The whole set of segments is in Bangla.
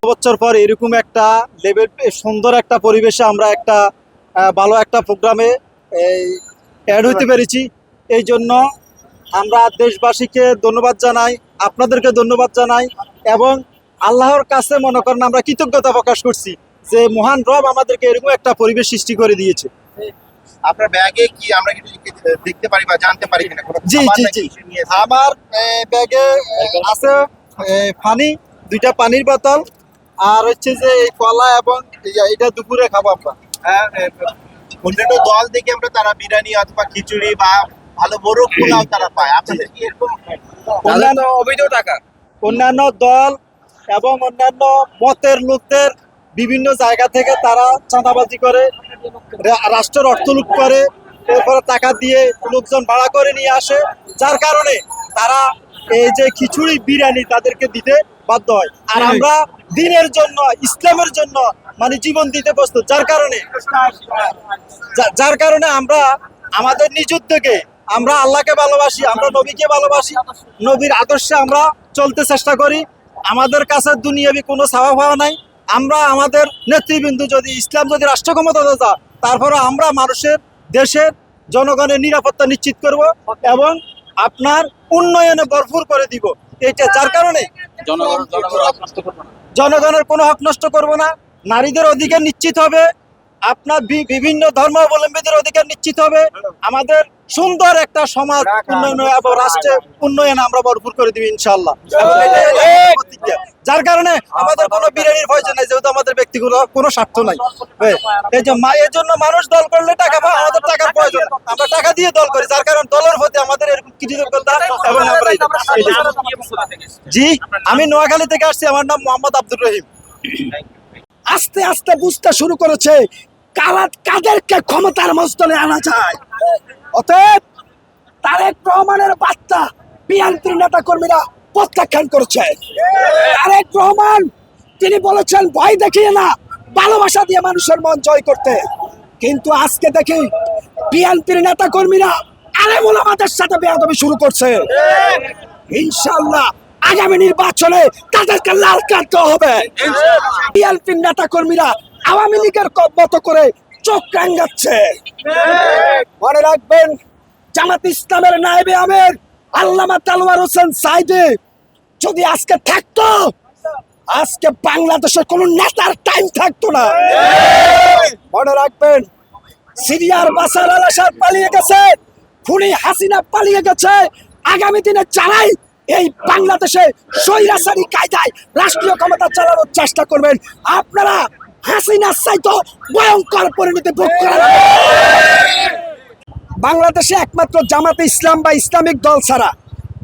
বছর পর এরকম একটা লেভেল সুন্দর একটা পরিবেশে আমরা একটা ভালো একটা প্রোগ্রামে অ্যাড হইতে পেরেছি। এই জন্য আমরা দেশবাসীকে ধন্যবাদ জানাই, আপনাদেরকে ধন্যবাদ জানাই এবং আল্লাহর কাছে মনে করেন আমরা কৃতজ্ঞতা প্রকাশ করছি যে মহান রব আমাদেরকে এরকম একটা পরিবেশ সৃষ্টি করে দিয়েছে। আপনার ব্যাগে কি আমরা কি দেখতে পারি বা জানতে পারি কিনা? জি জি জি, আমার ব্যাগে আছে পানি, 2টা পানির বোতল, আর হচ্ছে যে এই কলা এবং এটা দুপুরে খাবো আমরা। অন্যান্য দল থেকে আমরা তারা বিরিয়ানি অথবা খিচুড়ি বা ভালো বড় পোলাও তারা পায়, আপনাদের কি এরকম? অন্যান্য অবৈধ টাকা, অন্যান্য দল এবং অন্যান্য মতের লোকদের বিভিন্ন জায়গা থেকে তারা চাঁদাবাজি করে, রাষ্ট্রের অর্থ লুট করে, এরপরে টাকা দিয়ে লোকজন ভাড়া করে নিয়ে আসে, যার কারণে তারা এই যে খিচুড়ি বিরিয়ানি তাদেরকে দিতে বাধ্য হয়। আর আমরা দিনের জন্য, ইসলামের জন্য মানে জীবন দিতে প্রস্তুত, যার কারণে আমরা আমাদের নিজ উদ্যোগে আমরা আল্লাহকে ভালোবাসি, আমরা নবীকে ভালোবাসি, নবীর আদর্শে আমরা চলতে চেষ্টা করি। আমাদের কাছে দুনিয়াবি কোনো চাওয়া পাওয়া নাই। আমরা আমাদের নেতৃবৃন্দ যদি ইসলাম যদি রাষ্ট্র ক্ষমতা দেয়, তারপরে আমরা মানুষের, দেশের, জনগণের নিরাপত্তা নিশ্চিত করব এবং আপনার উন্নয়নে ভরপুর করে দিব। এটা যার কারণে জনগণের কোনো হক নষ্ট করব না, নারীদের অধিকার নিশ্চিত হবে, আপনার বিভিন্ন ধর্মাবলম্বীদের অধিকার নিশ্চিত হবে, আমাদের সুন্দর একটা সমাজ উন্নয়ন এবং রাষ্ট্রের উন্নয়নে আমরা ভরপুর করে দিব ইনশাআল্লাহ। যার কারণে আমাদের কোনো বিরিয়ানির প্রয়োজন নাই, যেহেতু আমাদের ব্যক্তিগত কোনো স্বার্থ নাই। এর জন্য মানুষ দল করলে টাকা পায়, আমাদের টাকার প্রয়োজন, আমরা টাকা দিয়ে দল করি, যার কারণে দলের প্রতি আমাদের এরকম কৃতজ্ঞতা। এবং আমরা জি, আমি নোয়াখালী থেকে আসছি, আমার নাম মোহাম্মদ আব্দুর রহিম। আস্তে আস্তে বুঝতে শুরু করেছে কাদেরকে ক্ষমতার মস্তলে আনা যায়। অতএব তারেক রহমানের বার্তা বিএনপির নেতা কর্মীরা প্রত্যাখ্যান করেছে। তারেক রহমান তিনি বলেছেন ভয় দেখিয়ে না, ভালোবাসা দিয়ে মানুষের মন জয় করতে। কিন্তু আজকে দেখি বিএনপির নেতা কর্মীরা আলেম ওলামাদের সাথে বেয়াদবি শুরু করছে। ইনশাআল্লাহ আগামী নির্বাচনে তাদেরকে লাল কার্ড দেওয়া হবে। বিএনপির নেতা কর্মীরা আওয়ামী লীগের মতো করে চোখ রাঙাচ্ছে। মনে রাখবেন, জামাত ইসলামের নায়েবে আমির আল্লামা দেলোয়ার হোসেন সাঈদী যদি আজকে থাকতো, আজকে বাংলাদেশের কোন নেতার টাইম থাকতো না। মনে রাখবেন, সিরিয়ার বাশার আল আসাদ পালিয়ে গেছে, খুনি হাসিনা পালিয়ে গেছে। আগামী দিনে যারাই এই বাংলাদেশে স্বৈরাচারী কায়দায় রাষ্ট্রীয় ক্ষমতা চালানোর চেষ্টা করবেন, আপনারা হাসিনার চাইতে ভয়ঙ্কর পরিণতি ভোগ করেন। বাংলাদেশে একমাত্র জামাতে ইসলাম বা ইসলামিক দল ছাড়া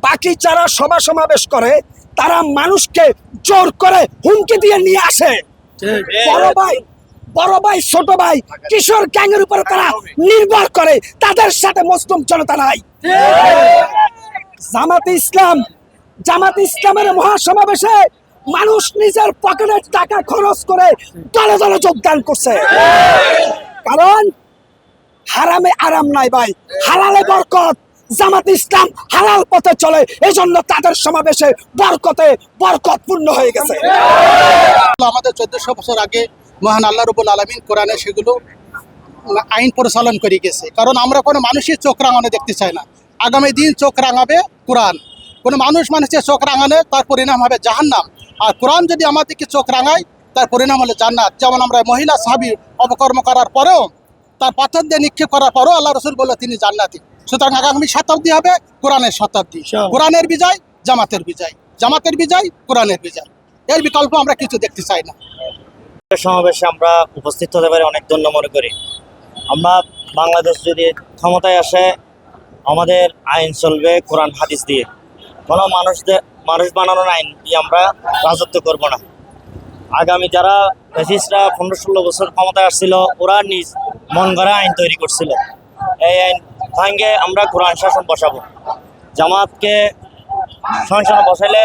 বাকি যারা সভা সমাবেশ করে, তারা মানুষকে জোর করে হুমকি দিয়ে নিয়ে আসে। বড় ভাই ছোট ভাই কিশোর গ্যাংয়ের উপরে তারা নির্ভর করে, তাদের সাথে মুসলিম জনতা নাই। জামাতে ইসলামের মহাসমাবেশে মানুষ নিজের পকেটের টাকা খরচ করে দলে দলে যোগদান করছে। কারণ হারামে আরাম নাই ভাই, হালালে বরকত। জামাত ইসলাম হালাল পথে চলে, এই জন্য তাদের সমাবেশে বরকত পূর্ণ হয়ে গেছে। আমাদের 1400 বছর আগে মহান আল্লাহ রাব্বুল আলামিন কোরআনে সেগুলো আইন পরিচালন করে গেছে। কারণ আমরা কোনো মানুষের চোখ রাঙানো দেখতে চাই না। আগামী দিন চোখ রাঙাবে কোরআন। কোনো মানুষের চোখ রাঙালে তার পরিণাম হবে জাহান্নাম। আর কোরআন যদি আমাদেরকে চোখ রাঙায়, তার পরিণাম হলো জান্নাত। যেমন আমরা মহিলা সাহাবী অপকর্ম করার পরেও, তার পাথর দিয়ে নিক্ষেপ করার পরেও আল্লাহ রাসূল বলল তিনি জান্নাতি। সুতরাং আগামী শতাব্দী হবে কোরআনের শতাব্দী। কোরআনের বিজয়, জামাতের বিজয়, জামাতের বিজয়, কোরআনের বিজয়। এর বিকল্প আমরা কিছু দেখতে চাই না। সমাবেশে আমরা উপস্থিত হতে পারি অনেক ধন্য মনে করি। আমরা বাংলাদেশ যদি ক্ষমতায় আসে, আমাদের আইন চলবে কোরআন হাদিস দিয়ে। কোনো মানুষ বানানোর আইন দিয়ে আমরা রাজত্ব করব না। আগামী যারা ফ্যাসিস্টরা 15-16 বছর ক্ষমতায় আসছিল, ওরা নিজ মন গড়া আইন তৈরি করছিল। এই আইন ভাঙ্গে আমরা কোরআন শাসন বসাবো। জামাতকে সংসদে বসাইলে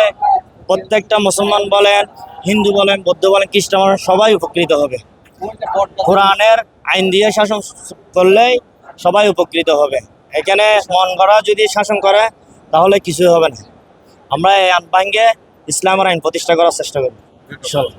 প্রত্যেকটা মুসলমান বলেন, হিন্দু বলেন, বৌদ্ধ বলেন, খ্রিস্টান বলেন, সবাই উপকৃত হবে। কোরআনের আইন দিয়ে শাসন করলেই সবাই উপকৃত হবে। এখানে মন গড়া যদি শাসন করে তাহলে কিছুই হবে না। আমরা এই আইন ভাঙ্গে ইসলামের আইন প্রতিষ্ঠা করার চেষ্টা করব ইনশাআল্লাহ।